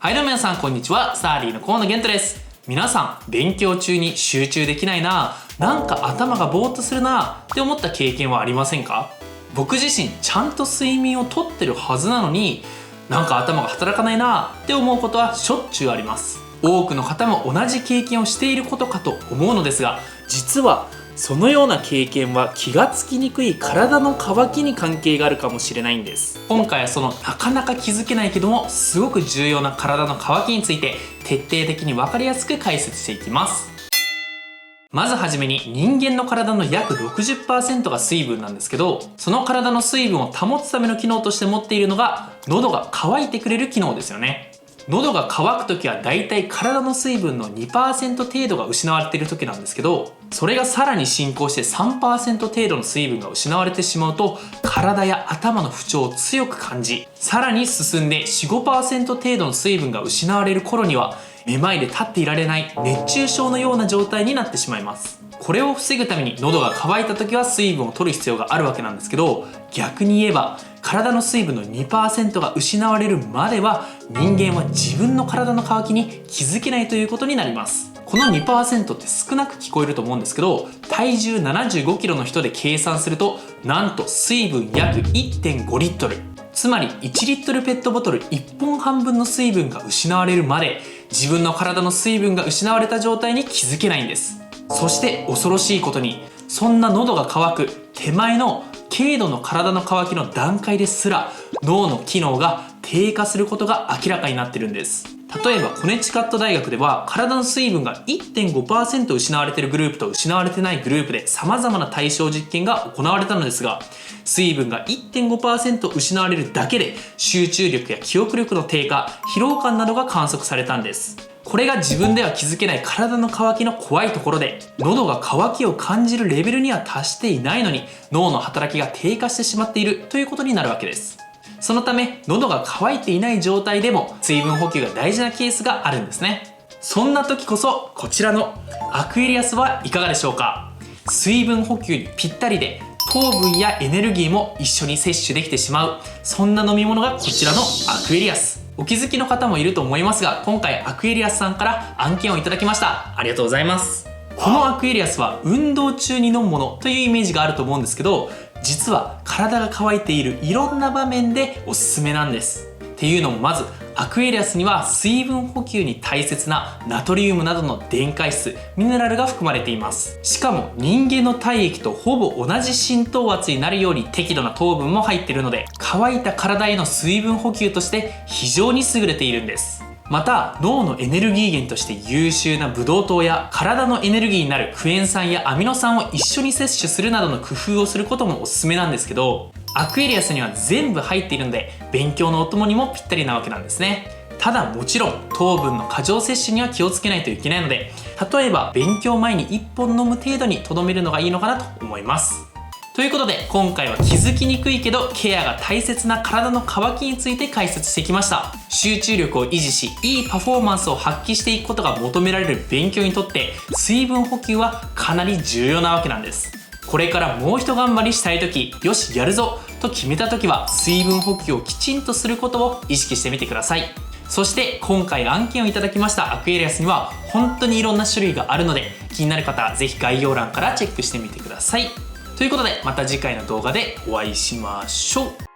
はい、どうも皆さんこんにちは。スターディーの河野玄斗です。皆さん、勉強中に集中できないな、なんか頭がぼーっとするなって思った経験はありませんか？僕自身ちゃんと睡眠をとってるはずなのに、なんか頭が働かないなって思うことはしょっちゅうあります。多くの方も同じ経験をしていることかと思うのですが、実はそのような経験は気がつきにくい体の渇きに関係があるかもしれないんです。今回はそのなかなか気づけないけどもすごく重要な体の渇きについて徹底的に分かりやすく解説していきます。まずはじめに、人間の体の約 60% が水分なんですけど、その体の水分を保つための機能として持っているのが喉が渇いてくれる機能ですよね。喉が渇く時はだいたい体の水分の 2% 程度が失われている時なんですけど、それがさらに進行して 3% 程度の水分が失われてしまうと、体や頭の不調を強く感じ、さらに進んで 4-5% 程度の水分が失われる頃には、めまいで立っていられない熱中症のような状態になってしまいます。これを防ぐために喉が渇いた時は水分を取る必要があるわけなんですけど、逆に言えば体の水分の 2% が失われるまでは人間は自分の体の渇きに気づけないということになります。この 2% って少なく聞こえると思うんですけど、体重75キロの人で計算すると、なんと水分約 1.5 リットル、つまり1リットルペットボトル1本半分の水分が失われるまで、自分の体の水分が失われた状態に気づけないんです。そして恐ろしいことに、そんな喉が渇く手前の軽度の体の渇きの段階ですら脳の機能が低下することが明らかになってるんです。例えばコネチカット大学では、体の水分が 1.5% 失われているグループと失われてないグループで様々な対象実験が行われたのですが、水分が 1.5% 失われるだけで集中力や記憶力の低下、疲労感などが観測されたんです。これが自分では気づけない体の渇きの怖いところで、喉が渇きを感じるレベルには達していないのに脳の働きが低下してしまっているということになるわけです。そのため喉が渇いていない状態でも水分補給が大事なケースがあるんですね。そんな時こそこちらのアクエリアスはいかがでしょうか。水分補給にぴったりで糖分やエネルギーも一緒に摂取できてしまう、そんな飲み物がこちらのアクエリアス。お気づきの方もいると思いますが、今回アクエリアスさんから案件をいただきました。ありがとうございます。このアクエリアスは運動中に飲むものというイメージがあると思うんですけど、実は体が渇いているいろんな場面でおすすめなんです。っていうのも、まずアクエリアスには水分補給に大切なナトリウムなどの電解質、ミネラルが含まれています。しかも人間の体液とほぼ同じ浸透圧になるように適度な糖分も入っているので、乾いた体への水分補給として非常に優れているんです。また脳のエネルギー源として優秀なブドウ糖や体のエネルギーになるクエン酸やアミノ酸を一緒に摂取するなどの工夫をすることもおすすめなんですけど、アクエリアスには全部入っているので勉強のお供にもぴったりなわけなんですね。ただもちろん糖分の過剰摂取には気をつけないといけないので、例えば勉強前に1本飲む程度にとどめるのがいいのかなと思います。ということで今回は気づきにくいけどケアが大切な体の渇きについて解説してきました。集中力を維持し、いいパフォーマンスを発揮していくことが求められる勉強にとって水分補給はかなり重要なわけなんです。これからもう一頑張りしたい時、よしやるぞと決めた時は水分補給をきちんとすることを意識してみてください。そして今回案件をいただきましたアクエリアスには本当にいろんな種類があるので、気になる方はぜひ概要欄からチェックしてみてください。ということでまた次回の動画でお会いしましょう。